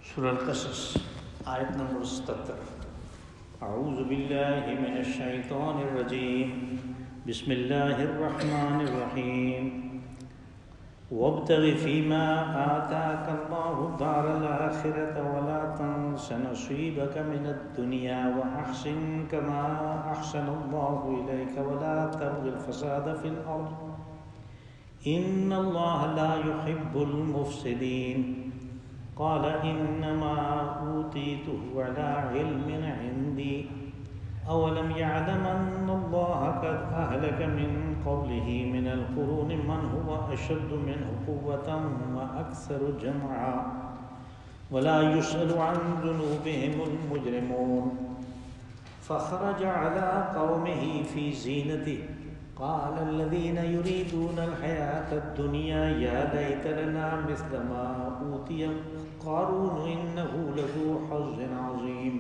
سورہ القصص آیت نمبر 77۔ اعوذ باللہ من الشیطان الرجیم، بسم اللہ الرحمن الرحیم۔ وابتغ فیما آتاک اللہ الدار الآخرۃ ولا تنس نصیبک من الدنیا وأحسن کما أحسن اللہ الیک ولا تبغ الفساد فی الأرض ان اللہ لا يحب المفسدین۔ قال انما اوتیته على علم عندي اولم يعلم ان الله قد اهلك من قبله من القرون من هو اشد منه قوة واكثر جمعا ولا يسأل عن ذنوبهم المجرمون۔ فخرج على قومه في زينته قال الذين يريدون الحياة الدنيا يا ليت لنا مثل ما أوتي قارون إنه لذو حظ عظيم۔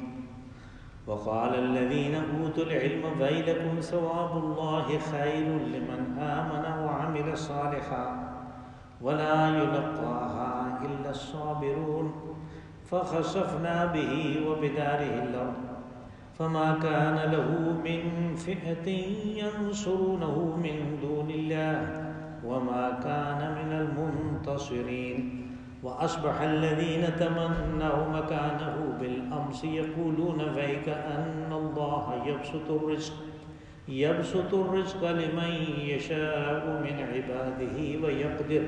وقال الذين أوتوا العلم ويلكم ثواب الله خير لمن آمن وعمل صالحا ولا يلقاها إلا الصابرون۔ فخسفنا به وبداره الأرض فما كان له من فئة ينصرونه من دون الله وما كان من المنتصرين۔ وأصبح الذين تمنوا مكانه بالأمس يقولون ويك أن الله يبسط الرزق لمن يشاء من عباده ويقدر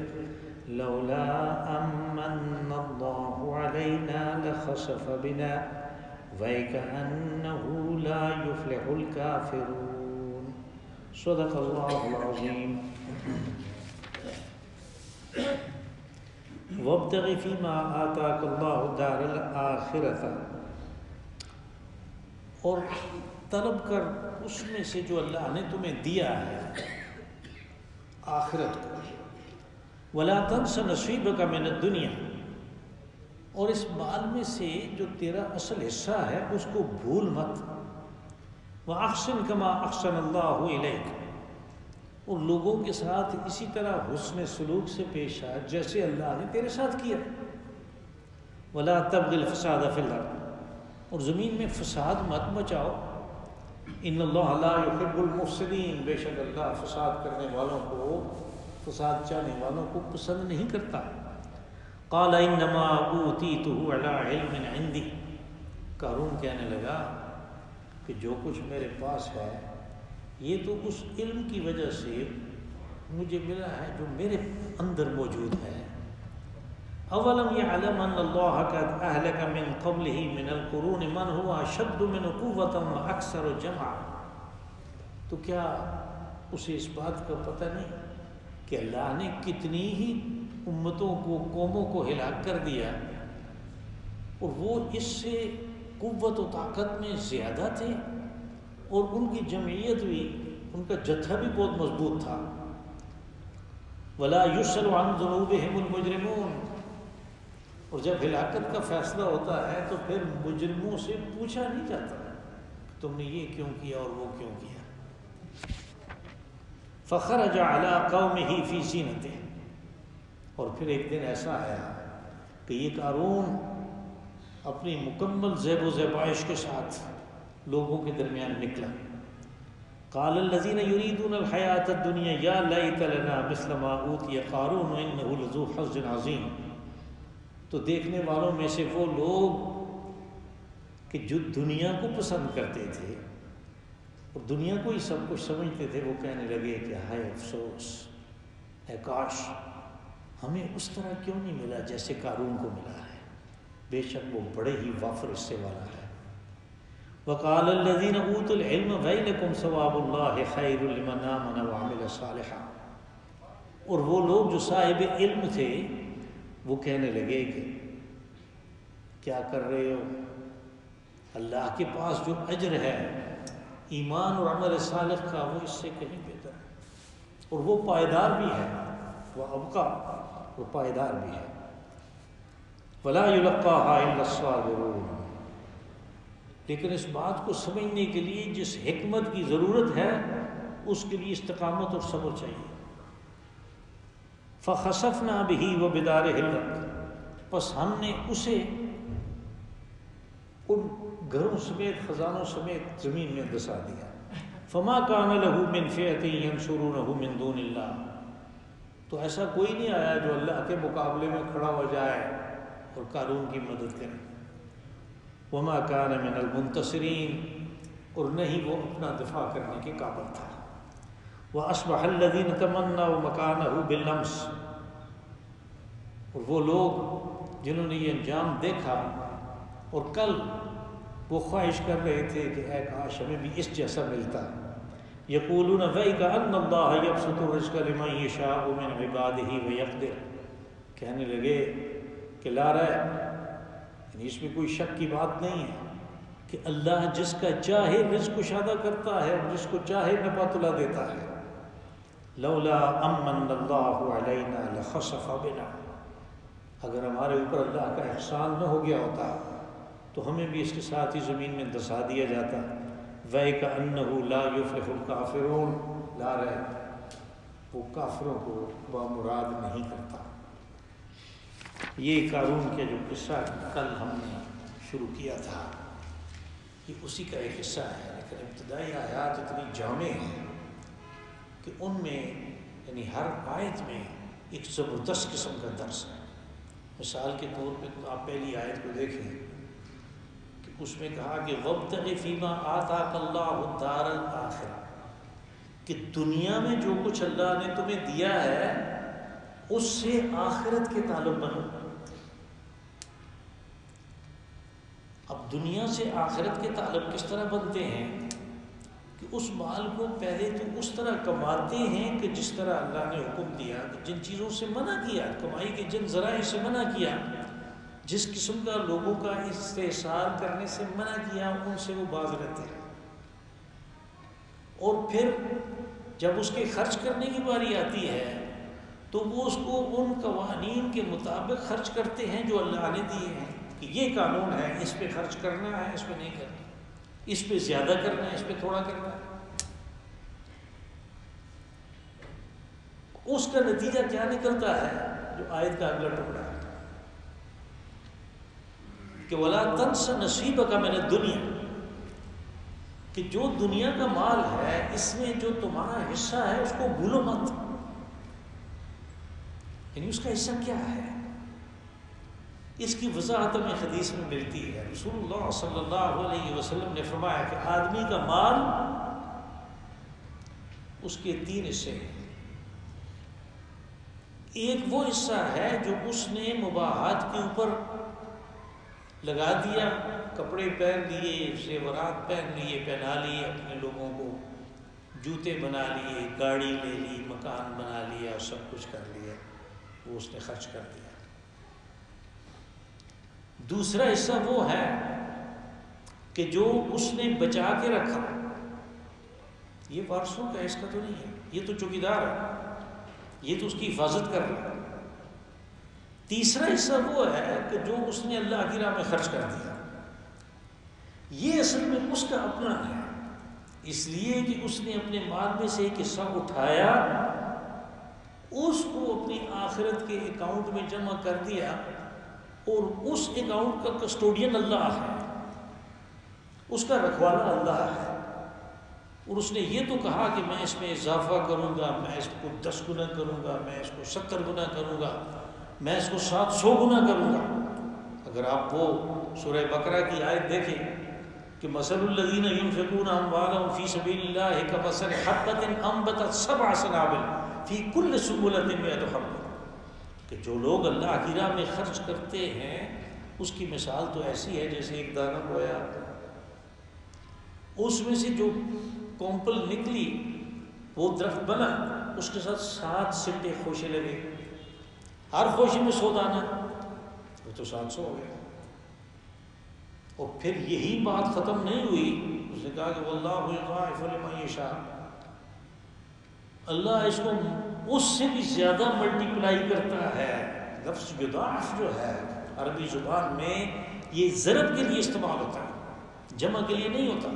لولا أمن الله علينا لخسف بنا وَيْكَأَنَّهُ لَا يُفْلِحُ الْكَافِرُونَ۔ صدق اللہ العظیم۔ وَابْتَغِ فِيمَا آتَاكَ اللَّهُ دَارَ الْآخِرَةَ، اور طلب کر اس میں سے جو اللہ نے تمہیں دیا ہے آخرت کو۔ وَلَا تَنْسَ نَصِيبَكَ مِنَ الدُّنْيَا، اور اس مال میں سے جو تیرا اصل حصہ ہے اس کو بھول مت۔ وَأَحْسِنْ كَمَا أَحْسَنَ اللَّهُ إِلَيْكَ، اور لوگوں کے ساتھ اسی طرح حسن سلوک سے پیش آ جیسے اللہ نے تیرے ساتھ کیا۔ وَلَا تَبْغِ الْفَسَادَ فِي الْأَرْضِ، اور زمین میں فساد مت مچاؤ۔ إِنَّ اللَّهَ لَا يُحِبُّ الْمُفْسِدِينَ، بے شک اللہ فساد کرنے والوں کو، فساد چاہنے والوں کو پسند نہیں کرتا۔ قال انما اوتیته على علم عندي، قارون کہنے لگا کہ جو کچھ میرے پاس ہے یہ تو اس علم کی وجہ سے مجھے ملا ہے جو میرے اندر موجود ہے۔ اولم يعلم ان الله قد اهلك من قبله من القرون من هو اشد منه قوة واكثر جمعا، تو کیا اسے اس بات کا پتہ نہیں کہ اللہ نے کتنی ہی امتوں کو، قوموں کو ہلاک کر دیا اور وہ اس سے قوت و طاقت میں زیادہ تھے اور ان کی جمعیت بھی، ان کا جتھا بھی بہت مضبوط تھا۔ وَلَا يُسْأَلُ عَنْ ذُنُوبِهِمُ الْمُجْرِمُونَ، اور جب ہلاکت کا فیصلہ ہوتا ہے تو پھر مجرموں سے پوچھا نہیں جاتا تم نے یہ کیوں کیا اور وہ کیوں کیا۔ فَخَرَجَ عَلَىٰ قَوْمِهِ فِي زِينَتِهِ، اور پھر ایک دن ایسا آیا کہ یہ قارون اپنی مکمل زیب و زیبائش کے ساتھ لوگوں کے درمیان نکلا۔ قال الذين يريدون الحياة الدنيا يا ليت لنا مثل ما اوتي قارون انه لذو حظ عظيم، تو دیکھنے والوں میں سے وہ لوگ کہ جو دنیا کو پسند کرتے تھے اور دنیا کو ہی سب کچھ سمجھتے تھے، وہ کہنے لگے کہ ہائے افسوس، اے کاش ہمیں اس طرح کیوں نہیں ملا جیسے قارون کو ملا ہے، بے شک وہ بڑے ہی وافر حصے والا ہے۔ وقال الذين اوتوا العلم ويلكم ثواب الله خير لمن آمن وعمل صالحا، اور وہ لوگ جو صاحب علم تھے وہ کہنے لگے کہ کیا کر رہے ہو، اللہ کے پاس جو اجر ہے ایمان اور عمل صالح کا وہ اس سے کہیں بہتر ہے، اور وہ پائیدار بھی ہے، وہ ابقا، وہ پائیدار بھی ہے۔ وَلَا يُلَقَّاهَا إِلَّا الصَّابِرُونَ، لیکن اس بات کو سمجھنے کے لیے جس حکمت کی ضرورت ہے اس کے لیے استقامت اور صبر چاہیے۔ فَخَسَفْنَا بِهِ وَبِدَارِهِ الْأَرْضَ، بس ہم نے اسے ان گھروں سمیت خزانوں سمیت زمین میں دسا دیا. فما کان له من فئة ينصرونه من دون اللہ. تو ایسا کوئی نہیں آیا جو اللہ کے مقابلے میں کھڑا ہو جائے اور قارون کی مدد کرے. وما کان من المنتصرین، اور نہیں وہ اپنا دفاع کرنے کے قابل تھا. وَأَصْبَحَ الَّذِينَ تَمَنَّوْا مَكَانَهُ بِالْأَمْسِ، اور وہ لوگ جنہوں نے یہ انجام دیکھا اور کل وہ خواہش کر رہے تھے کہ اے کاش ہمیں بھی اس جیسا ملتا. یقولون وَإِكَ أَنَّ اللَّهَ يَبْسُطُ الرِّزْقَ لِمَن يَشَاءُ مِنْ عِبَادِهِ وَيَقْدِرُ، کہنے لگے کہ لا رہا ہے، یعنی اس میں کوئی شک کی بات نہیں ہے کہ اللہ جس کا چاہے رزق کشادہ کرتا ہے اور جس کو چاہے نپا تلا دیتا ہے. لولا امن اللہ علینا لخسف بنا، اگر ہمارے اوپر اللہ کا احسان نہ ہو گیا ہوتا تو ہمیں بھی اس کے ساتھ ہی زمین میں دسا دیا جاتا. وَإِكَأَنَّهُ لَا يُفْلِحُ الْكَافِرُونَ، لا رہے وہ کافروں کو بامراد نہیں کرتا. یہ قارون کا جو قصہ کل ہم نے شروع کیا تھا یہ اسی کا ایک حصہ ہے، لیکن ابتدائی آیات اتنی جامع ہیں کہ ان میں یعنی ہر آیت میں ایک زبردست قسم کا درس ہے. مثال کے طور پہ آپ پہلی آیت کو دیکھیں کہ اس میں کہا کہ وَابْتَغِ فِيمَا آتَاكَ اللَّهُ الدَّارَ الْآخِرَةَ، کہ دنیا میں جو کچھ اللہ نے تمہیں دیا ہے اس سے آخرت کے تعلق بنو. اب دنیا سے آخرت کے تعلق کس طرح بنتے ہیں کہ اس مال کو پہلے تو اس طرح کماتے ہیں کہ جس طرح اللہ نے حکم دیا، کہ جن چیزوں سے منع کیا، کمائی کے جن ذرائع سے منع کیا، جس قسم کا لوگوں کا استحصال کرنے سے منع کیا، ان سے وہ باز رہتے ہیں. اور پھر جب اس کے خرچ کرنے کی باری آتی ہے تو وہ اس کو ان قوانین کے مطابق خرچ کرتے ہیں جو اللہ نے دیے ہیں کہ یہ قانون ہے، اس پہ خرچ کرنا ہے، اس پہ نہیں کرنا، اس پہ زیادہ کرنا ہے، اس پہ تھوڑا کرنا ہے. اس کا نتیجہ کیا نکلتا ہے جو آیت کا اگلا ٹکڑا ہے کہ وَلَا تَنْسَ نَصِيبَكَ مِنَ الدُّنْيَا، کہ جو دنیا کا مال ہے اس میں جو تمہارا حصہ ہے اس کو بھولو مت. یعنی اس کا حصہ کیا ہے، اس کی وضاحت ہمیں حدیث میں ملتی ہے. رسول اللہ صلی اللہ علیہ وسلم نے فرمایا کہ آدمی کا مال اس کے 3 حصے ہیں. ایک وہ حصہ ہے جو اس نے مباحات کے اوپر لگا دیا، کپڑے پہن لیے، زیورات پہن لیے، پہنا لیے اپنے لوگوں کو، جوتے بنا لیے، گاڑی لے لی، مکان بنا لیا، سب کچھ کر لیا، وہ اس نے خرچ کر دیا. دوسرا حصہ وہ ہے کہ جو اس نے بچا کے رکھا، یہ وارثوں کا حصہ تو نہیں ہے، یہ تو چوکیدار ہے، یہ تو اس کی حفاظت کر رہا ہے. تیسرا حصہ وہ ہے کہ جو اس نے اللہ کی راہ میں خرچ کر دیا، یہ اصل میں اس کا اپنا ہے، اس لیے کہ اس نے اپنے مال میں سے ایک حصہ اٹھایا، اس کو اپنی آخرت کے اکاؤنٹ میں جمع کر دیا، اور اس اکاؤنٹ کا کسٹوڈین اللہ ہے، اس کا رکھوالا اللہ ہے. اور اس نے یہ تو کہا کہ میں اس میں اضافہ کروں گا، میں اس کو 10 گنا کروں گا، میں اس کو 70 گنا کروں گا، میں اس کو 700 گنا کروں گا. اگر آپ وہ سورہ بقرہ کی آیت دیکھیں کہ مثل الذین ينفقون اموالهم فی سبیل اللہ کمثل حبۃ انبتت 7 سنابل فی کل سنبلۃ 100 حبۃ، کہ جو لوگ اللہ کی راہ میں خرچ کرتے ہیں اس کی مثال تو ایسی ہے جیسے ایک دانہ بویا، اس میں سے جو کومپل نکلی وہ درخت بنا، اس کے ساتھ 7 سٹے خوشے لگے، ہر خوشے میں 100 دانہ، وہ تو 700 ہو گیا. اور پھر یہی بات ختم نہیں ہوئی، اس نے کہا کہ واللہ یضاعف لمن یشاء، اللہ اس کو اس سے بھی زیادہ ملٹیپلائی کرتا ہے. لفظ یضاعف جو ہے عربی زبان میں یہ ضرب کے لیے استعمال ہوتا ہے، جمع کے لیے نہیں ہوتا.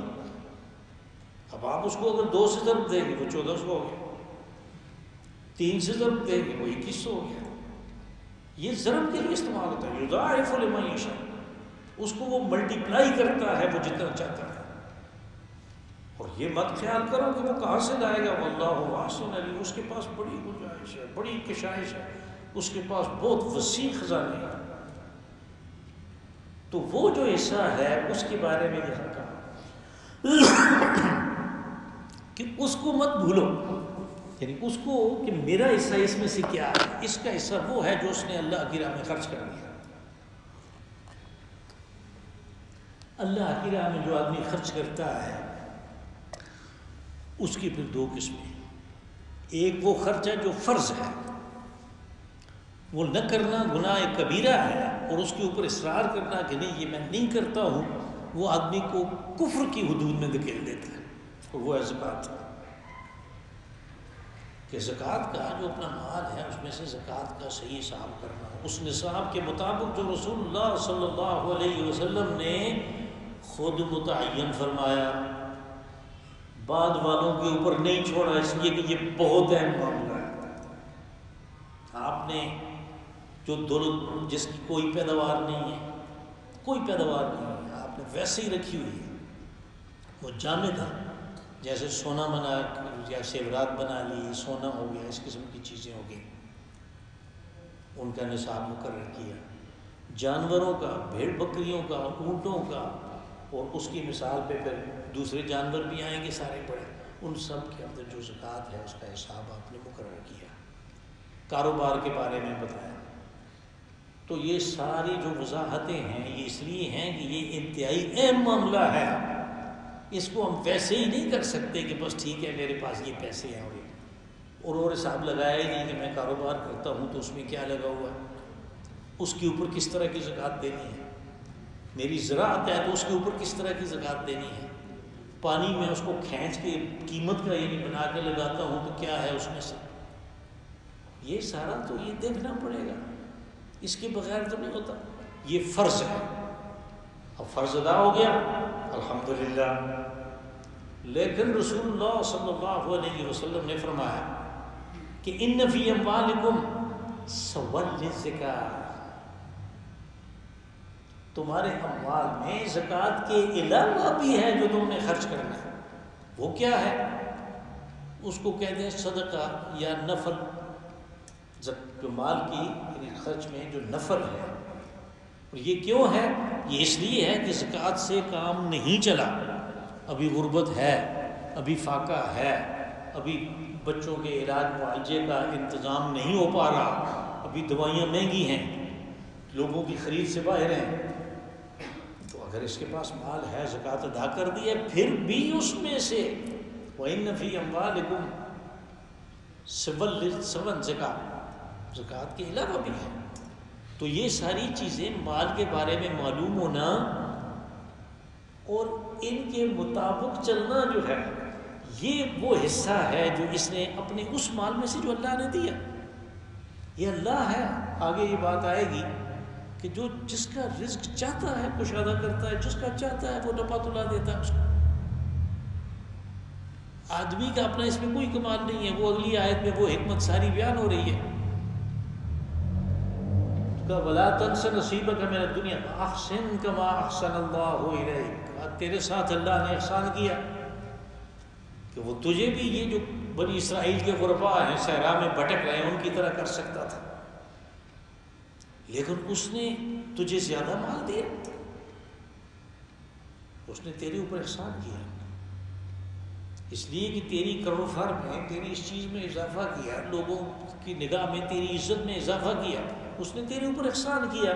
اب آپ اس کو اگر 2 سے ضرب دیں گے وہ 1400 ہو گیا، 3 سے ضرب دیں گے وہ 2100 ہو گیا. یہ ضرب کے لیے استعمال ہوتا ہے، یضاعف لمن یشاء، اس کو وہ ملٹیپلائی کرتا ہے وہ جتنا چاہتا ہے۔ اور یہ مت خیال کرو کہ وہ کہاں سے لائے گا، واللہ واسع علیم، اس کے پاس بڑی گنجائش ہے، بڑی کشائش ہے، اس کے پاس بہت وسیع خزانے ہیں۔ تو وہ جو حصہ ہے اس کے بارے میں یہ کہا کہ اس کو مت بھولو، یعنی اس کو کہ میرا حصہ اس میں سے کیا ہے، اس کا حصہ وہ ہے جو اس نے اللہ کی راہ میں خرچ کر دیا۔ اللہ کی راہ میں جو آدمی خرچ کرتا ہے اس کی پھر دو قسمیں، ایک وہ خرچ ہے جو فرض ہے، وہ نہ کرنا گناہ کبیرہ ہے، اور اس کے اوپر اصرار کرنا کہ نہیں یہ میں نہیں کرتا ہوں، وہ آدمی کو کفر کی حدود میں دھکیل دیتا ہے، اور وہ ہے زکوٰۃ۔ کہ زکوٰۃ کا جو اپنا مال ہے اس میں سے زکوٰۃ کا صحیح حساب کرنا، اس نصاب کے مطابق جو رسول اللہ صلی اللہ علیہ وسلم نے خود متعین فرمایا، بعد والوں کے اوپر نہیں چھوڑا، اس لیے کہ یہ بہت اہم معاملہ ہے۔ آپ نے جو جس کی کوئی پیداوار نہیں ہے، کوئی پیداوار نہیں ہے، آپ نے ویسے ہی رکھی ہوئی ہے، وہ جامد ہے، جیسے سونا بنا یا زیورات بنا لی، سونا ہو گیا، اس قسم کی چیزیں ہو گئی، ان کا نصاب مقرر کیا۔ جانوروں کا، بھیڑ بکریوں کا، اونٹوں کا، اور اس کی مثال پہ پھر دوسرے جانور بھی آئیں گے سارے بڑے، ان سب کے اندر جو زکوٰۃ ہے اس کا حساب آپ نے مقرر کیا۔ کاروبار کے بارے میں بتایا۔ تو یہ ساری جو وضاحتیں ہیں یہ اس لیے ہیں کہ یہ انتہائی اہم معاملہ ہے، اس کو ہم ویسے ہی نہیں کر سکتے کہ بس ٹھیک ہے میرے پاس یہ پیسے ہیں اور حساب لگایا ہی نہیں کہ میں کاروبار کرتا ہوں تو اس میں کیا لگا ہوا ہے، اس کے اوپر کس طرح کی زکوٰۃ دینی ہے، میری زراعت ہے تو اس کے اوپر کس طرح کی زکوٰۃ دینی ہے، پانی میں اس کو کھینچ کے قیمت کا یعنی بنا کے لگاتا ہوں تو کیا ہے اس میں سے، یہ سارا تو یہ دیکھنا پڑے گا، اس کے بغیر تو نہیں ہوتا، یہ فرض ہے۔ اب فرض ادا ہو گیا الحمدللہ، لیکن رسول اللہ صلی اللہ علیہ وسلم نے فرمایا کہ ان فی اموالکم سول للزکاۃ، تمہارے اموال میں زکوٰۃ کے علاوہ بھی ہے جو تم نے خرچ کرنا ہے، وہ کیا ہے، اس کو کہتے ہیں صدقہ یا نفل، جو مال کی یعنی خرچ میں جو نفل ہے، اور یہ کیوں ہے، یہ اس لیے ہے کہ زکوٰۃ سے کام نہیں چلا، ابھی غربت ہے، ابھی فاقہ ہے، ابھی بچوں کے علاج معالجے کا انتظام نہیں ہو پا رہا، ابھی دوائیاں مہنگی ہیں، لوگوں کی خرید سے باہر ہیں، تو اگر اس کے پاس مال ہے زکوٰۃ ادا کر دی ہے، پھر بھی اس میں سے وَإِنَّ فِي أَمْوَالِكُمْ سَوًّا زکوٰۃ، زکوٰۃ کے علاوہ بھی ہے۔ تو یہ ساری چیزیں مال کے بارے میں معلوم ہونا اور ان کے مطابق چلنا جو ہے، یہ وہ حصہ ہے جو اس نے اپنے اس مال میں سے جو اللہ نے دیا، یہ اللہ ہے۔ آگے یہ بات آئے گی کہ جو جس کا رزق چاہتا ہے کشادہ کرتا ہے، جس کا چاہتا ہے وہ ڈپا تلا دیتا ہے اس کو، آدمی کا اپنا اس میں کوئی کمال نہیں ہے۔ وہ اگلی آیت میں وہ حکمت ساری بیان ہو رہی ہے کہ وَلَا تَنْسَ نَصِيبَكَ مِنَ الدُّنْيَا وَأَحْسِنْ كَمَا أَحْسَنَ اللَّهُ إِلَيْكَ، تیرے ساتھ اللہ نے احسان کیا کہ وہ تجھے بھی یہ جو بنی اسرائیل کے غرباء ہیں صحرا میں بھٹک رہے ہیں ان کی طرح کر سکتا تھا، لیکن اس نے تجھے زیادہ مال دیا، اس نے تیرے اوپر احسان کیا، اس لیے کہ تیری کروفر میں تیری اس چیز میں اضافہ کیا، لوگوں کی نگاہ میں تیری عزت میں اضافہ کیا، اس نے تیرے اوپر احسان کیا،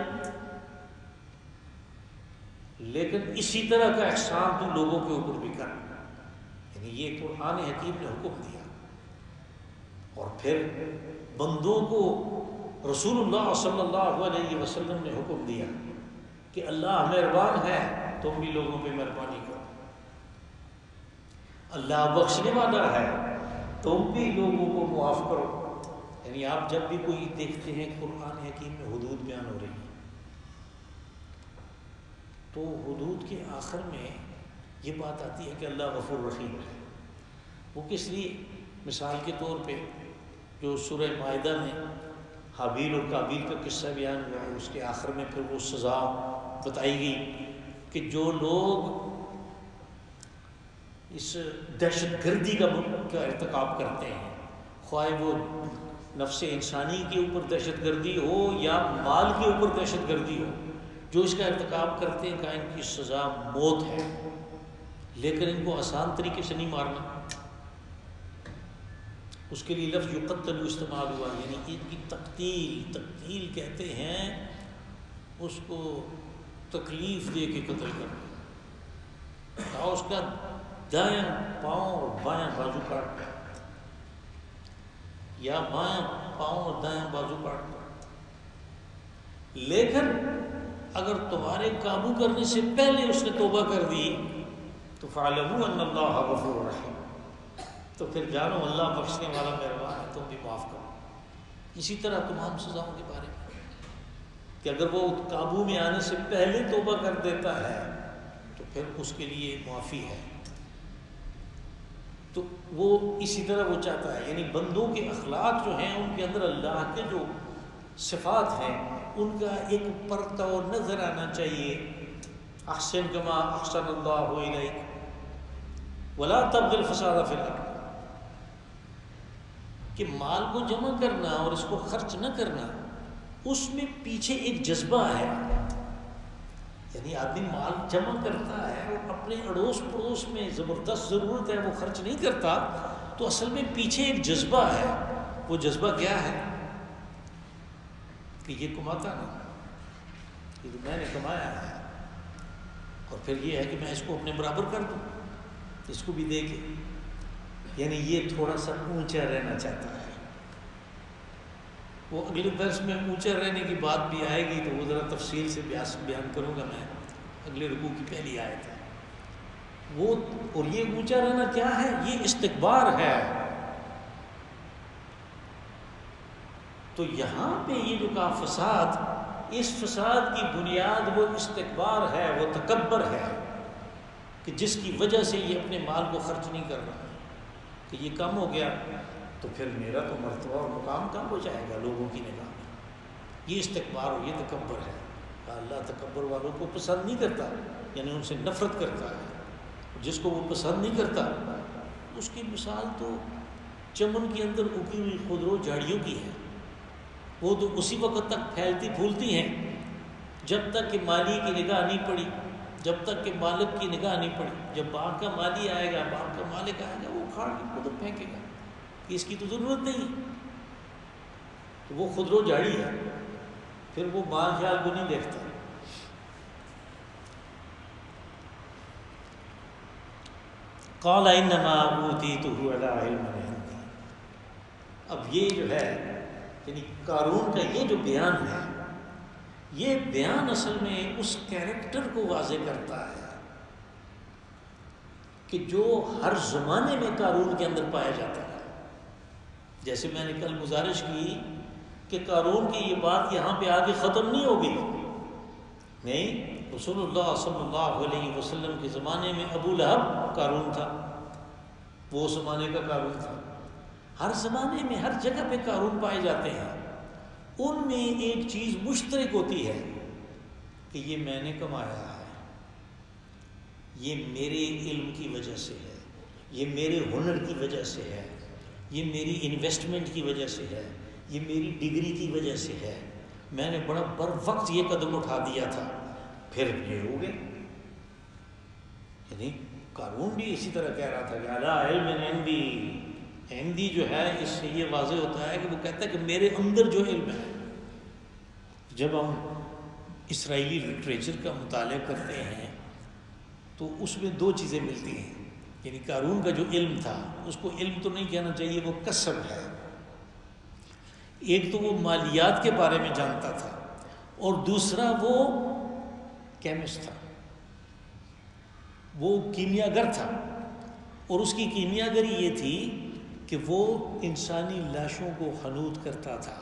لیکن اسی طرح کا احسان تو لوگوں کے اوپر بھی کر، یعنی یہ قرآن حکیم نے حکم دیا۔ اور پھر بندوں کو رسول اللہ صلی اللہ علیہ وسلم نے حکم دیا کہ اللہ مہربان ہے، تم بھی لوگوں پہ مہربانی کرو، اللہ بخشنے والا ہے، تم بھی لوگوں کو معاف کرو۔ یعنی آپ جب بھی کوئی دیکھتے ہیں قرآن حکیم میں حدود بیان ہو رہی ہے تو حدود کے آخر میں یہ بات آتی ہے کہ اللہ غفور رحیم ہے۔ وہ کس لیے، مثال کے طور پہ جو سورہ مائدہ میں حابیل اور کابیل کا قصہ بیان ہوا ہے، اس کے آخر میں پھر وہ سزا بتائی گئی کہ جو لوگ اس دہشت گردی کا ارتکاب کرتے ہیں، خواہ وہ نفس انسانی کے اوپر دہشت گردی ہو یا مال کے اوپر دہشت گردی ہو، جو اس کا ارتکاب کرتے ہیں کہ ان کی سزا موت ہے، لیکن ان کو آسان طریقے سے نہیں مارنا۔ اس کے لیے لفظ یقتل استعمال ہوا، یعنی ان کی تقتیل کہتے ہیں اس کو تکلیف دے کے قتل کرنا، اور اس کا دائیں پاؤں اور بائیں بازو کاٹنا، یا بائیں پاؤں اور دائیں بازو کاٹنا۔ لیکن اگر تمہارے قابو کرنے سے پہلے اس نے توبہ کر دی تو فَاعْلَمُوا أَنَّ اللَّهَ غَفُورٌ رَحِيمٌ، تو پھر جانو اللہ بخشنے والا مہربان ہے، تم بھی معاف کرو۔ اسی طرح تمام سزاؤں کے بارے میں کہ اگر وہ قابو میں آنے سے پہلے توبہ کر دیتا ہے تو پھر اس کے لیے معافی ہے۔ تو وہ اسی طرح وہ چاہتا ہے، یعنی بندوں کے اخلاق جو ہیں ان کے اندر اللہ کے جو صفات ہیں ان کا ایک پرتو نظر آنا چاہیے۔ احسن کما احسن اللہ الیک ولا تبغ الفساد فی الارض، کہ مال کو جمع کرنا اور اس کو خرچ نہ کرنا، اس میں پیچھے ایک جذبہ ہے، یعنی آدمی مال جمع کرتا ہے اور اپنے اڑوس پڑوس میں زبردست ضرورت ہے وہ خرچ نہیں کرتا، تو اصل میں پیچھے ایک جذبہ ہے۔ وہ جذبہ کیا ہے کہ یہ کماتا نہیں، یہ تو میں نے کمایا ہے، اور پھر یہ ہے کہ میں اس کو اپنے برابر کر دوں، اس کو بھی دے کے، یعنی یہ تھوڑا سا اونچا رہنا چاہتا ہے۔ وہ اگلے درس میں اونچا رہنے کی بات بھی آئے گی تو وہ ذرا تفصیل سے بیان کروں گا میں، اگلے رکوع کی پہلی آیت ہے وہ۔ اور یہ اونچا رہنا کیا ہے؟ یہ استکبار ہے۔ تو یہاں پہ یہ جو کہا فساد، اس فساد کی بنیاد وہ استکبار ہے، وہ تکبر ہے، کہ جس کی وجہ سے یہ اپنے مال کو خرچ نہیں کر رہا، کہ یہ کم ہو گیا تو پھر میرا تو مرتبہ اور مقام کم ہو جائے گا لوگوں کی نگاہ میں۔ یہ استکبار اور یہ تکبر ہے۔ اللہ تکبر والوں کو پسند نہیں کرتا، یعنی ان سے نفرت کرتا ہے۔ جس کو وہ پسند نہیں کرتا اس کی مثال تو چمن کے اندر اگی ہوئی خودرو جھاڑیوں کی ہے، وہ تو اسی وقت تک پھیلتی پھولتی ہیں جب تک کہ مالی کی نگاہ نہیں پڑی، جب تک کہ مالک کی نگاہ نہیں پڑی۔ جب باغ کا مالی آئے گا، باغ کا مالک آئے گا، وہ اکھاڑ کے ادھر پھینکے گا کہ اس کی تو ضرورت نہیں، تو وہ خودرو جھاڑی ہے، پھر وہ مال خیال کو نہیں دیکھتا۔ قال انما اوتیتہ علی علم عندی۔ اب یہ جو ہے یعنی قارون کا یہ جو بیان ہے، یہ بیان اصل میں اس کیریکٹر کو واضح کرتا ہے کہ جو ہر زمانے میں قارون کے اندر پایا جاتا ہے۔ جیسے میں نے کل گزارش کی کہ قارون کی یہ بات یہاں پہ آگے ختم نہیں ہوگی، نہیں، رسول اللہ صلی اللہ علیہ وسلم کے زمانے میں ابو لہب قارون تھا، وہ زمانے کا قارون تھا۔ ہر زمانے میں ہر جگہ پہ قارون پائے جاتے ہیں، ان میں ایک چیز مشترک ہوتی ہے کہ یہ میں نے کمایا ہے، یہ میرے علم کی وجہ سے ہے، یہ میرے ہنر کی وجہ سے ہے، یہ میری انویسٹمنٹ کی وجہ سے ہے، یہ میری ڈگری کی وجہ سے ہے، میں نے بڑا بر وقت یہ قدم اٹھا دیا تھا، پھر یہ ہو گئے۔ یعنی قارون بھی اسی طرح کہہ رہا تھا کہ علی علم عندی، عندی جو ہے اس سے یہ واضح ہوتا ہے کہ وہ کہتا ہے کہ میرے اندر جو علم ہے۔ جب ہم اسرائیلی لٹریچر کا مطالعہ کرتے ہیں تو اس میں دو چیزیں ملتی ہیں، یعنی قارون کا جو علم تھا اس کو علم تو نہیں کہنا چاہیے، وہ کسب ہے۔ ایک تو وہ مالیات کے بارے میں جانتا تھا، اور دوسرا وہ کیمسٹ تھا، وہ کیمیا گر تھا، اور اس کی کیمیا گری یہ تھی کہ وہ انسانی لاشوں کو حنوط کرتا تھا۔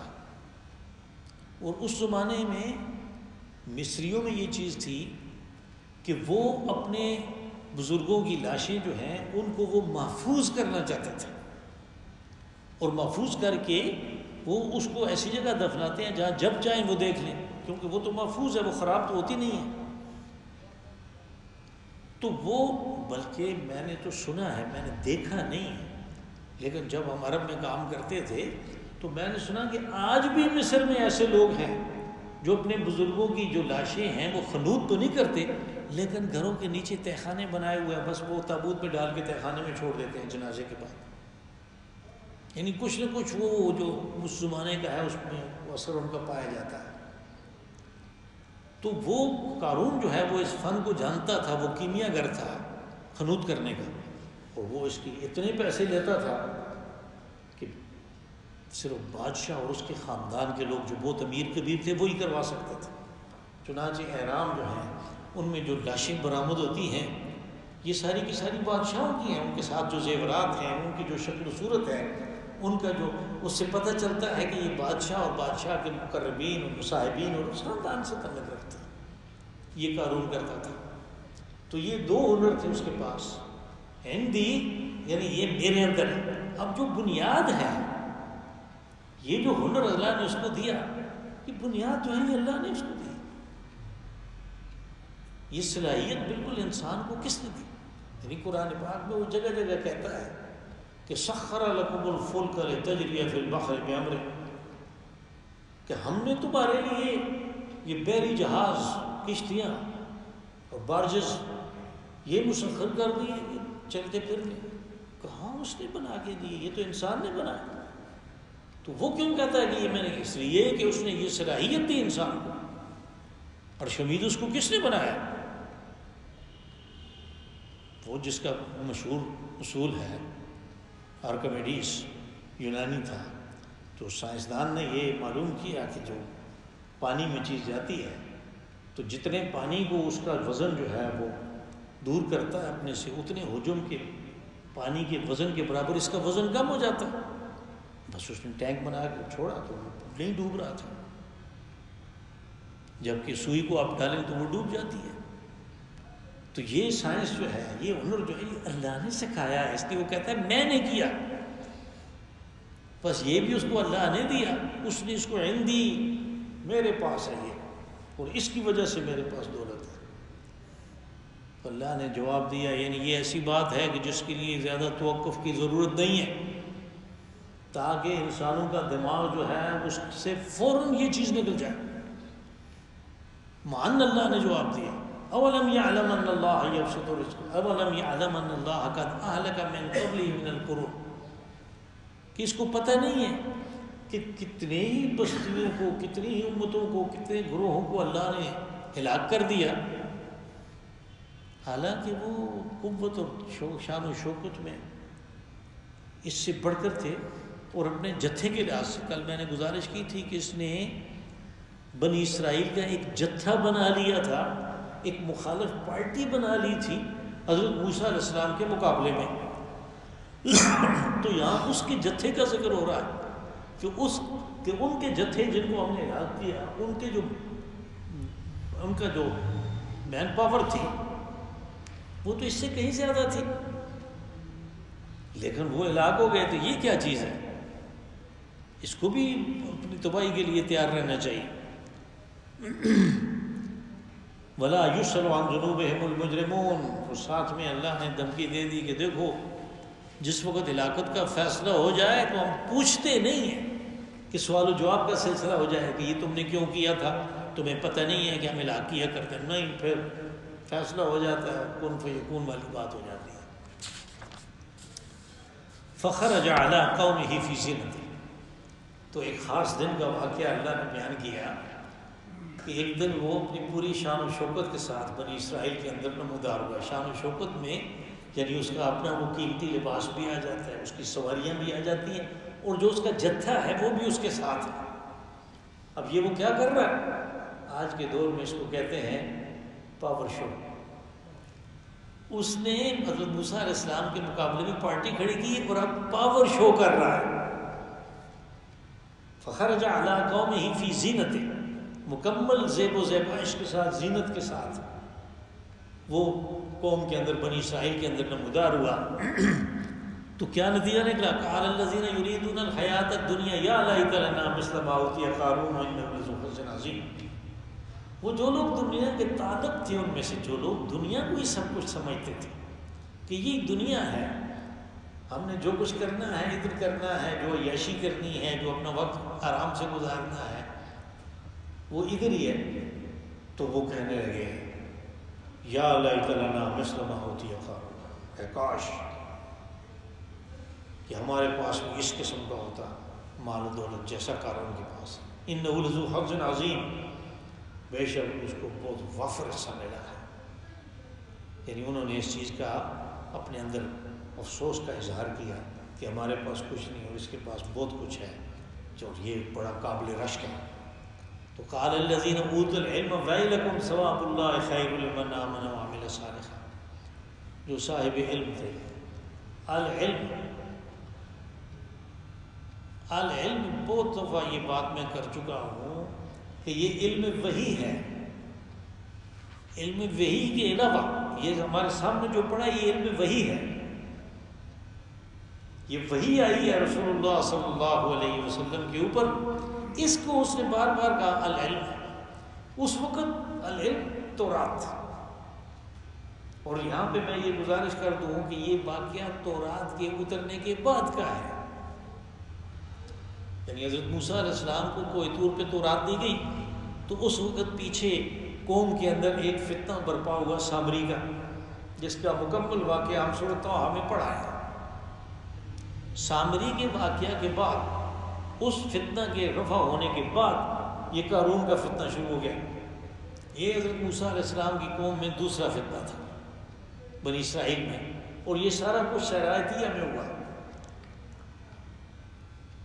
اور اس زمانے میں مصریوں میں یہ چیز تھی کہ وہ اپنے بزرگوں کی لاشیں جو ہیں ان کو وہ محفوظ کرنا چاہتے تھے، اور محفوظ کر کے وہ اس کو ایسی جگہ دفناتے ہیں جہاں جب چاہیں وہ دیکھ لیں، کیونکہ وہ تو محفوظ ہے، وہ خراب تو ہوتی نہیں ہے۔ تو وہ، بلکہ میں نے تو سنا ہے، میں نے دیکھا نہیں ہے، لیکن جب ہم عرب میں کام کرتے تھے تو میں نے سنا کہ آج بھی مصر میں ایسے لوگ ہیں جو اپنے بزرگوں کی جو لاشیں ہیں وہ خنود تو نہیں کرتے، لیکن گھروں کے نیچے تہخانے بنائے ہوئے ہیں، بس وہ تابوت میں ڈال کے تہخانے میں چھوڑ دیتے ہیں جنازے کے بعد۔ یعنی کچھ نہ کچھ وہ جو اس زمانے کا ہے اس میں وہ اثر ان کا پایا جاتا ہے۔ تو وہ قارون جو ہے وہ اس فن کو جانتا تھا، وہ کیمیا گر تھا خنود کرنے کا، اور وہ اس کی اتنے پیسے لیتا تھا کہ صرف بادشاہ اور اس کے خاندان کے لوگ جو بہت امیر کبیر تھے وہی کروا سکتے تھے۔ چنانچہ احرام جو ہیں ان میں جو لاشیں برآمد ہوتی ہیں یہ ساری کی ساری بادشاہوں کی ہیں، ان کے ساتھ جو زیورات ہیں، ان کی جو شکل و صورت ہے، ان کا جو اس سے پتہ چلتا ہے کہ یہ بادشاہ اور بادشاہ کے مقربین اور مصاحبین اور خاندان سے تعلق رکھتا ہے۔ یہ قارون کرتا تھا۔ تو یہ دو ہنر تھے اس کے پاس، ہندی یعنی یہ میرے اندر ہے۔ اب جو بنیاد ہے، یہ جو ہنر اللہ نے اس کو دیا، یہ بنیاد جو ہے یہ اللہ نے اس کو دی۔ یہ صلاحیت بالکل انسان کو کس نے دی؟ یعنی قرآن پاک میں وہ جگہ جگہ کہتا ہے کہ سخر لکم الفلک لتجری فی البحر بامرہ، کہ ہم نے تمہارے لیے یہ بحری جہاز، کشتیاں اور بارجز یہ مسخر کر دیے کہ چلتے پھرنے۔ کہاں اس نے بنا کے دیے؟ یہ تو انسان نے بنایا۔ تو وہ کیوں کہتا ہے کہ یہ میں نے؟ اس لیے کہ اس نے یہ صلاحیت دی انسان کو، اور شمید اس کو کس نے بنایا؟ وہ جس کا مشہور اصول ہے، آرکمیڈیز یونانی تھا، تو سائنسدان نے یہ معلوم کیا کہ جو پانی میں چیز جاتی ہے تو جتنے پانی کو اس کا وزن جو ہے وہ دور کرتا ہے اپنے سے، اتنے حجم کے پانی کے وزن کے برابر اس کا وزن کم ہو جاتا ہے۔ بس اس نے ٹینک بنا کے چھوڑا تو وہ نہیں ڈوب رہا تھا، جبکہ سوئی کو آپ ڈالیں تو وہ ڈوب جاتی ہے۔ تو یہ سائنس جو ہے، یہ ہنر جو ہے، یہ اللہ نے سکھایا ہے، اس لیے وہ کہتا ہے میں نے کیا۔ بس یہ بھی اس کو اللہ نے دیا، اس نے اس کو علم دی، میرے پاس ہے یہ، اور اس کی وجہ سے میرے پاس دولت ہے۔ تو اللہ نے جواب دیا، یعنی یہ ایسی بات ہے کہ جس کے لیے زیادہ توقف کی ضرورت نہیں ہے، تاکہ انسانوں کا دماغ جو ہے اس سے فوراً یہ چیز نکل جائے۔ مان اللہ نے جواب دیا، اولم یعلم ان اللہ یبسط الرزق اولم یعلم ان اللہ قد اہلک من قبلہ من القرون، کہ اس کو پتہ نہیں ہے کہ کتنے ہی بستیوں کو، کتنی ہی امتوں کو، کتنے گروہوں کو اللہ نے ہلاک کر دیا، حالانکہ وہ قوت اور شان و شوکت میں اس سے بڑھ کر تھے، اور اپنے جتھے کے لحاظ سے کل میں نے گزارش کی تھی کہ اس نے بنی اسرائیل کا ایک جتھا بنا لیا تھا، ایک مخالف پارٹی بنا لی تھی حضرت موسیٰ علیہ السلام کے مقابلے میں۔ تو یہاں اس کے جتھے کا ذکر ہو رہا ہے کہ ان کے جتھے جن کو ہم نے ہلاک کیا، ان کا جو مین پاور تھی وہ تو اس سے کہیں زیادہ تھی، لیکن وہ ہلاک ہو گئے۔ تو یہ کیا چیز ہے؟ اس کو بھی اپنی تباہی کے لیے تیار رہنا چاہیے۔ وَلَا يُسْأَلُ عَنْ ذُنُوبِهِمُ الْمُجْرِمُونَ، اور ساتھ میں اللہ نے دھمکی دے دی کہ دیکھو جس وقت ہلاکت کا فیصلہ ہو جائے تو ہم پوچھتے نہیں ہیں کہ سوال و جواب کا سلسلہ ہو جائے کہ یہ تم نے کیوں کیا تھا، تمہیں پتہ نہیں ہے کہ ہم ہلاک کیا کرتے ہیں، نہیں، پھر فیصلہ ہو جاتا ہے، کن فیکون والی بات ہو جاتی ہے۔ فخرج علی قومہ فی زینتہ، تو ایک خاص دن کا واقعہ اللہ نے بیان کیا کہ ایک دن وہ اپنی پوری شان و شوکت کے ساتھ بنی اسرائیل کے اندر نمودار ہوا۔ شان و شوکت میں یعنی اس کا اپنا وہ قیمتی لباس بھی آ جاتا ہے، اس کی سواریاں بھی آ جاتی ہیں، اور جو اس کا جتھا ہے وہ بھی اس کے ساتھ ہے۔ اب یہ وہ کیا کر رہا ہے؟ آج کے دور میں اس کو کہتے ہیں پاور شو۔ اس نے حضرت موسیٰ علیہ السلام کے مقابلے میں پارٹی کھڑی کی اور اب پاور شو کر رہا ہے۔ فخرج علی قومہ فی زینتہ، مکمل زیب و زیبائش کے ساتھ، زینت کے ساتھ وہ قوم کے اندر، بنی اسرائیل کے اندر نمودار ہوا۔ تو کیا نتیجہ نکلا؟ قال الذین یریدون الحیات الدنیا یا لیت لنا مثل ما اوتی قارون انہ لذو حظ عظیم. وہ جو لوگ دنیا کے طالب تھے ان میں سے جو لوگ دنیا کو ہی سب کچھ سمجھتے تھے کہ یہ دنیا ہے، ہم نے جو کچھ کرنا ہے ادھر کرنا ہے، جو عیاشی کرنی ہے، جو اپنا وقت آرام سے گزارنا ہے وہ ادھر ہی ہے. تو وہ کہنے لگے یا لیت لنا مثل ما اوتی قارون، اے کاش کہ ہمارے پاس بھی اس قسم کا ہوتا مال و دولت جیسا قارون کے پاس. انہ لذو حظ عظیم، بے شک اس کو بہت وافر حصہ ملا ہے. یعنی انہوں نے اس چیز کا اپنے اندر افسوس کا اظہار کیا کہ ہمارے پاس کچھ نہیں اور اس کے پاس بہت کچھ ہے، جو یہ بڑا قابل رشک ہے. تو قال الذین اوتوا العلم ویلکم ثواب اللہ خیر لمن آمن وعمل صالحا. جو صاحب علم تھے، العلم بہت دفعہ یہ بات میں کر چکا ہوں کہ یہ علم وحی ہے. علم وحی کے علاوہ یہ ہمارے سامنے جو پڑھا یہ علم وحی ہے. یہ وحی آئی ہے رسول اللہ صلی اللہ علیہ وسلم کے اوپر، اس کو اس نے بار بار کہا العلم ہے. اس وقت العلم تورات تھا. اور یہاں پہ میں یہ گزارش کر دوں کہ یہ واقعہ تورات کے اترنے کے بعد کا ہے. یعنی حضرت موسیٰ علیہ السلام کو کوہ طور پہ تورات دی گئی تو اس وقت پیچھے قوم کے اندر ایک فتنہ برپا ہوا سامری کا، جس کا مکمل واقعہ ہم سورۃ طٰہٰ میں پڑھا ہے. سامری کے واقعہ کے بعد، اس فتنہ کے رفع ہونے کے بعد یہ قارون کا فتنہ شروع ہو گیا. یہ حضرت موسیٰ علیہ السلام کی قوم میں دوسرا فتنہ تھا بنی اسرائیل میں، اور یہ سارا کچھ شرائطیہ میں ہوا.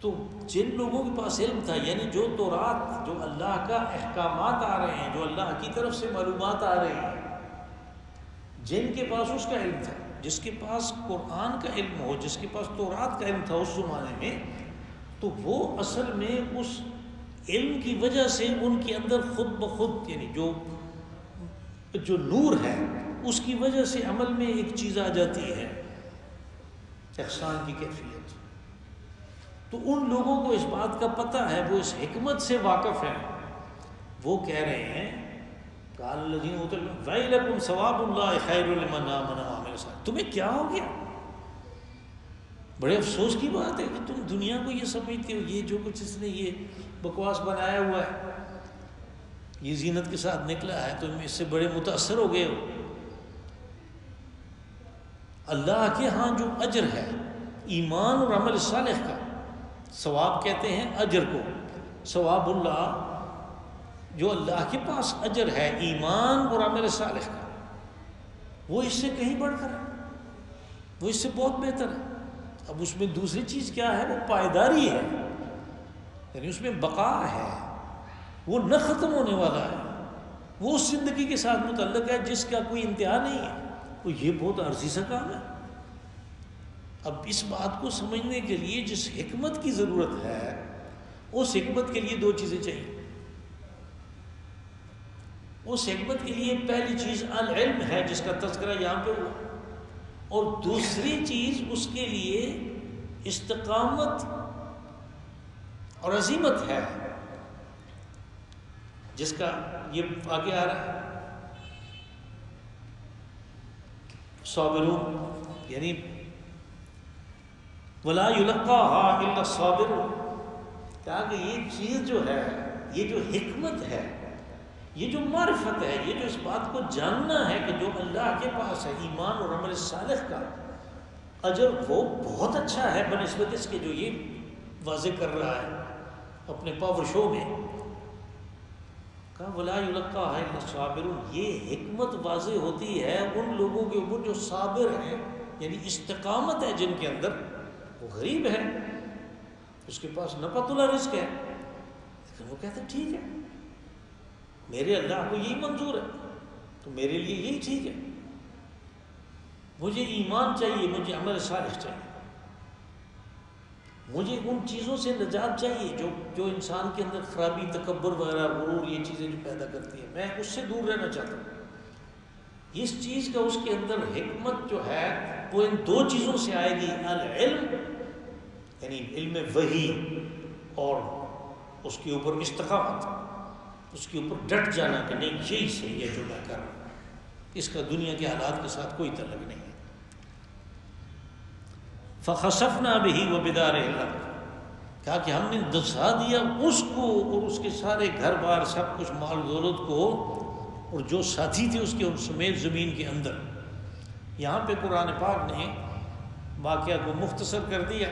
تو جن لوگوں کے پاس علم تھا، یعنی جو تورات، جو اللہ کا احکامات آ رہے ہیں، جو اللہ کی طرف سے معلومات آ رہے ہیں، جن کے پاس اس کا علم تھا، جس کے پاس قرآن کا علم ہو، جس کے پاس تورات کا علم تھا اس زمانے میں، تو وہ اصل میں اس علم کی وجہ سے ان کے اندر خود بخود، یعنی جو نور ہے اس کی وجہ سے عمل میں ایک چیز آ جاتی ہے، احسان کی کیفیت. تو ان لوگوں کو اس بات کا پتہ ہے، وہ اس حکمت سے واقف ہیں. وہ کہہ رہے ہیں قال الذین اوتوا العلم ویلکم ثواب اللہ خیر لمن آمن وعمل صالحا. تمہیں کیا ہو گیا؟ بڑے افسوس کی بات ہے کہ تم دنیا کو یہ سمجھتے ہو یہ جو کچھ اس نے یہ بکواس بنایا ہوا ہے، یہ زینت کے ساتھ نکلا ہے، تم اس سے بڑے متاثر ہو گئے ہو. اللہ کے ہاں جو اجر ہے ایمان اور عمل صالح کا، ثواب کہتے ہیں اجر کو، ثواب اللہ جو اللہ کے پاس اجر ہے ایمان اور عمل صالح کا، وہ اس سے کہیں بڑھ کر ہے، وہ اس سے بہت بہتر ہے. اب اس میں دوسری چیز کیا ہے؟ وہ پائیداری ہے، یعنی اس میں بقا ہے، وہ نہ ختم ہونے والا ہے، وہ اس زندگی کے ساتھ متعلق ہے جس کا کوئی انتہا نہیں ہے. تو یہ بہت عرضی سا کام ہے. اب اس بات کو سمجھنے کے لیے جس حکمت کی ضرورت ہے، اس حکمت کے لیے دو چیزیں چاہیے. اس حکمت کے لیے پہلی چیز العلم ہے جس کا تذکرہ یہاں پہ ہوا، اور دوسری چیز اس کے لیے استقامت اور عزیمت ہے جس کا یہ آگے آ رہا ہے. صابرون، یعنی ولا یلقاها الا الصابرون، کہ یہ چیز جو ہے، یہ جو حکمت ہے، یہ جو معرفت ہے، یہ جو اس بات کو جاننا ہے کہ جو اللہ کے پاس ہے ایمان اور عمل صالح کا اجر وہ بہت اچھا ہے بنسبت اس کے جو یہ واضح کر رہا ہے اپنے پاور شو میں. کہا ولا یلقاها الا الصابرون، یہ حکمت واضح ہوتی ہے ان لوگوں کے اوپر جو صابر ہیں، یعنی استقامت ہے جن کے اندر. وہ غریب ہے، اس کے پاس نفقۃ اللہ رزق ہے، لیکن وہ کہتا ہے ٹھیک ہے میرے اللہ کو یہی منظور ہے تو میرے لیے یہی ٹھیک ہے، مجھے ایمان چاہیے، مجھے عمل صالح چاہیے، مجھے ان چیزوں سے نجات چاہیے جو انسان کے اندر خرابی، تکبر وغیرہ، غرور، یہ چیزیں جو پیدا کرتی ہیں، میں اس سے دور رہنا چاہتا ہوں. اس چیز کا اس کے اندر حکمت جو ہے وہ ان دو چیزوں سے آئے گی، العلم یعنی علم وحی، اور اس کے اوپر استقامت، اس کے اوپر ڈٹ جانا کہ نہیں یہی صحیح ہے جو میں کر رہا ہوں، اس کا دنیا کے حالات کے ساتھ کوئی تعلق نہیں ہے۔ فخسفنا به وبداره الارض، کہا کہ ہم نے دسا دیا اس کو اور اس کے سارے گھر بار سب کچھ مال و دولت کو، اور جو ساتھی تھے اس کے ان سمیت زمین کے اندر۔ یہاں پہ قرآن پاک نے واقعہ کو مختصر کر دیا،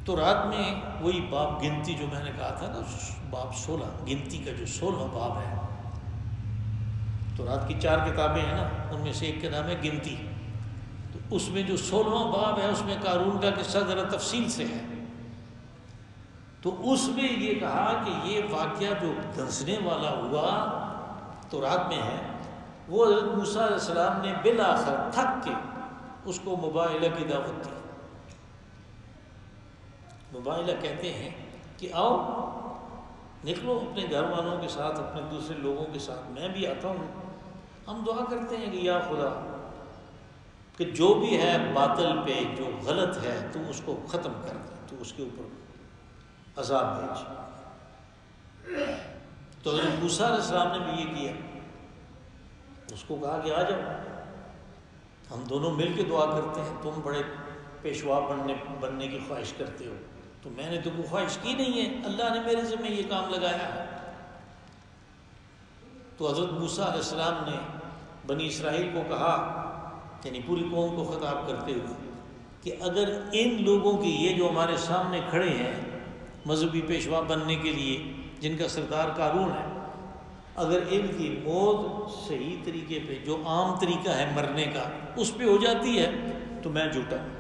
تو رات میں وہی باب گنتی جو میں نے کہا تھا نا، باب 16 گنتی کا جو 16واں باب ہے، تو رات کی 4 کتابیں ہیں نا، ان میں سے ایک کا نام ہے گنتی، تو اس میں جو 16واں باب ہے اس میں قارون کا قصہ ذرا تفصیل سے ہے۔ تو اس میں یہ کہا کہ یہ واقعہ جو دھنسنے والا ہوا تو رات میں ہے، وہ حضرت موسیٰ علیہ السلام نے بالآخر تھک کے اس کو مباہلہ کی دعوت دی۔ مباہلہ کہتے ہیں کہ آؤ نکلو اپنے گھر والوں کے ساتھ، اپنے دوسرے لوگوں کے ساتھ، میں بھی آتا ہوں، ہم دعا کرتے ہیں کہ یا خدا کہ جو بھی ہے باطل پہ جو غلط ہے تو اس کو ختم کر دے، تو اس کے اوپر عذاب بھیج۔ تو حضرت موسیٰ علیہ السلام نے بھی یہ کیا، اس کو کہا کہ آ جاؤ، ہم دونوں مل کے دعا کرتے ہیں، تم بڑے پیشوا بننے کی خواہش کرتے ہو، تو میں نے تو کوئی خواہش کی نہیں ہے، اللہ نے میرے ذمہ یہ کام لگایا ہے۔ تو حضرت موسیٰ علیہ السلام نے بنی اسرائیل کو کہا، یعنی پوری قوم کو خطاب کرتے ہوئے، کہ اگر ان لوگوں کی یہ جو ہمارے سامنے کھڑے ہیں مذہبی پیشوا بننے کے لیے، جن کا سردار قارون ہے، اگر ان کی موت صحیح طریقے پہ جو عام طریقہ ہے مرنے کا اس پہ ہو جاتی ہے تو میں جھوٹا ہوں،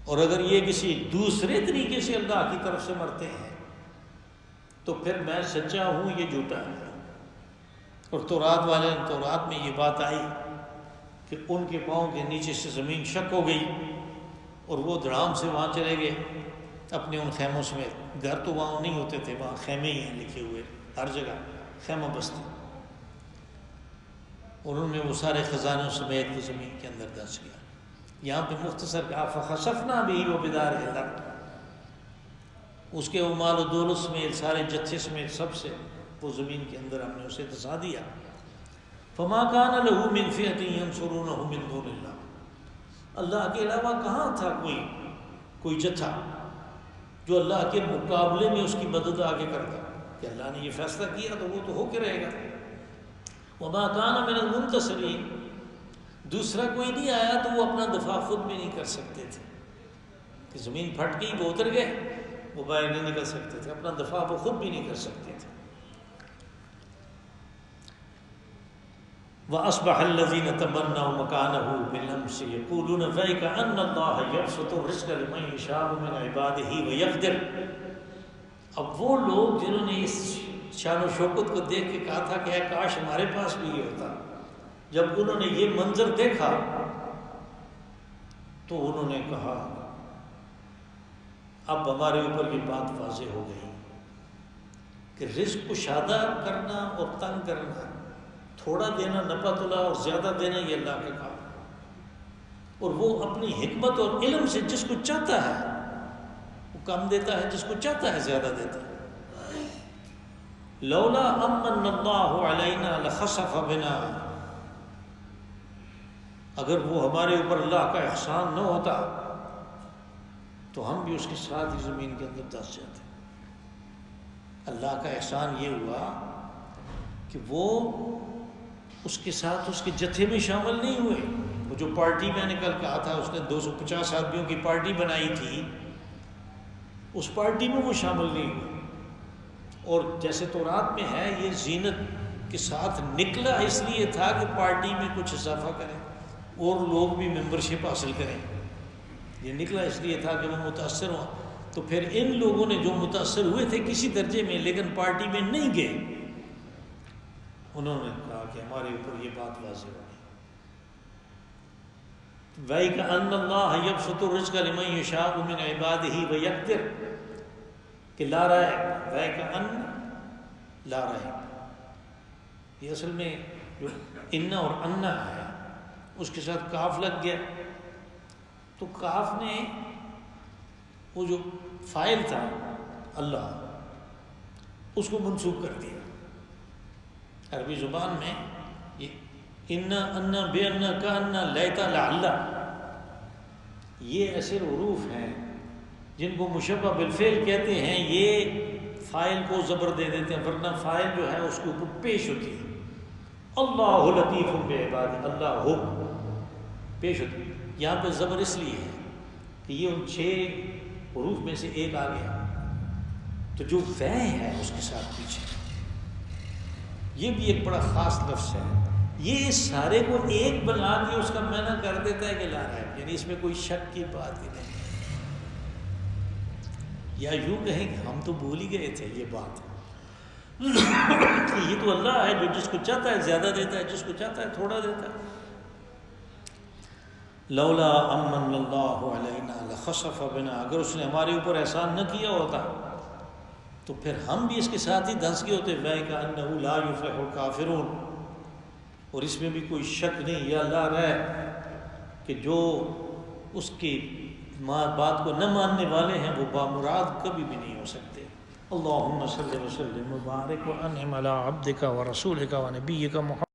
اور اگر یہ کسی دوسرے طریقے سے اللہ کی طرف سے مرتے ہیں تو پھر میں سچا ہوں، یہ جھوٹا ہے۔ اور تورات میں یہ بات آئی کہ ان کے پاؤں کے نیچے سے زمین شک ہو گئی اور وہ دھڑام سے وہاں چلے گئے اپنے ان خیموں سمیت۔ گھر تو وہاں نہیں ہوتے تھے، وہاں خیمے ہی ہیں لکھے ہوئے، ہر جگہ خیمہ بستی، اور انہوں نے وہ سارے خزانوں سمیت وہ زمین کے اندر دھنس گیا۔ یہاں پہ مختصر کہا فخسفنا به وبداره الارض، اس کے مال و دولت سمیت سارے جتھے سمیت سب سے وہ زمین کے اندر ہم نے اسے دھسا دیا۔ فما كان له من فئة ينصرونه من دون اللہ، اللہ کے علاوہ کہاں تھا کوئی جتھا جو اللہ کے مقابلے میں اس کی مدد آگے کرتا، کہ اللہ نے یہ فیصلہ کیا تو وہ تو ہو کے رہے گا۔ وما كان من المنتصرین، دوسرا کوئی نہیں آیا تو وہ اپنا دفاع خود بھی نہیں کر سکتے تھے، کہ زمین پھٹ گئی وہ اتر گئے، وہ باہر نہیں نکل سکتے تھے، اپنا دفاع وہ خود بھی نہیں کر سکتے تھے۔ وَأَصْبَحَ الَّذِينَ تَمَنَّوْا مَكَانَهُ بِالْأَمْسِ يَقُولُونَ وَيْكَأَنَّ اللَّهَ يَبْسُطُ الرِّزْقَ لِمَن يَشَاءُ مِنْ عِبَادِهِ وَيَقْدِرُ، اب وہ لوگ جنہوں نے اس شان و شوکت کو دیکھ کے کہا تھا کہ اے کاش ہمارے پاس بھی یہ ہوتا، جب انہوں نے یہ منظر دیکھا تو انہوں نے کہا اب ہمارے اوپر یہ بات واضح ہو گئی کہ رزق کشادہ کرنا اور تنگ کرنا، تھوڑا دینا نفع تلا اور زیادہ دینا، یہ اللہ کا کام ہے، اور وہ اپنی حکمت اور علم سے جس کو چاہتا ہے وہ کم دیتا ہے، جس کو چاہتا ہے زیادہ دیتا ہے۔ لولا امن اللہ علینا لخسف بنا، اگر وہ ہمارے اوپر اللہ کا احسان نہ ہوتا تو ہم بھی اس کے ساتھ ہی زمین کے اندر دھس جاتے۔ اللہ کا احسان یہ ہوا کہ وہ اس کے ساتھ اس کے جتھے میں شامل نہیں ہوئے۔ وہ جو پارٹی میں نے کل کہا تھا اس نے 250 آدمیوں کی پارٹی بنائی تھی، اس پارٹی میں وہ شامل نہیں ہوئے، اور جیسے تورات میں ہے یہ زینت کے ساتھ نکلا اس لیے تھا کہ پارٹی میں کچھ اضافہ کریں اور لوگ بھی ممبرشپ حاصل کریں، یہ نکلا اس لیے تھا کہ وہ متاثر ہوں۔ تو پھر ان لوگوں نے جو متاثر ہوئے تھے کسی درجے میں لیکن پارٹی میں نہیں گئے، انہوں نے کہا کہ ہمارے اوپر یہ بات واضح ہو گئی۔ وَإِكَأَنَّ اللَّهَ يَبْسُطُ الرِّزْقَ لِمَن يَشَاءُ مِنْ عِبَادِهِ وَيَقْدِرُ، کہ لا رائب، وَإِكَأَنَّ لا رائب، یہ اصل میں جو انا اور انا ہے اس کے ساتھ کاف لگ گیا، تو کاف نے وہ جو فاعل تھا اللہ اس کو منسوخ کر دیا۔ عربی زبان میں یہ انا انا بے انا کا انا لیتا لعلہ، یہ ایسے حروف ہیں جن کو مشبہ بالفعل کہتے ہیں، یہ فاعل کو زبر دے دیتے ہیں، ورنہ فاعل جو ہے اس کے اوپر پیش ہوتی ہے۔ اللہ لطیف بعبادہ، اللہ ہو پیش ہوتی ہے، یہاں پہ زبر اس لیے ہے کہ یہ ان 6 حروف میں سے ایک آ گیا، تو جو وے ہے اس کے ساتھ پیچھے، یہ بھی ایک بڑا خاص لفظ ہے، یہ سارے کو ایک بنا کے اس کا معنی کر دیتا ہے کہ لا ریب، یعنی اس میں کوئی شک کی بات ہی نہیں، یا یوں کہیں کہ ہم تو بھول ہی گئے تھے یہ بات کہ یہ تو اللہ ہے جو جس کو چاہتا ہے زیادہ دیتا ہے، جس کو چاہتا ہے تھوڑا دیتا ہے۔ لولا امن اللہ علینا لخسف بنا، اگر اس نے ہمارے اوپر احسان نہ کیا ہوتا تو پھر ہم بھی اس کے ساتھ ہی دھنس گئے ہوتے، وَإِنَّهُ لَا يُفْلِحُ الْكَافِرُونَ، اور اس میں بھی کوئی شک نہیں یا اللہ رہے کہ جو اس کی بات کو نہ ماننے والے ہیں وہ بامراد کبھی بھی نہیں ہو سکتے۔ اللہم صلی وسلم وبارک وانعم علی عبدک ورسولک ونبیک محمد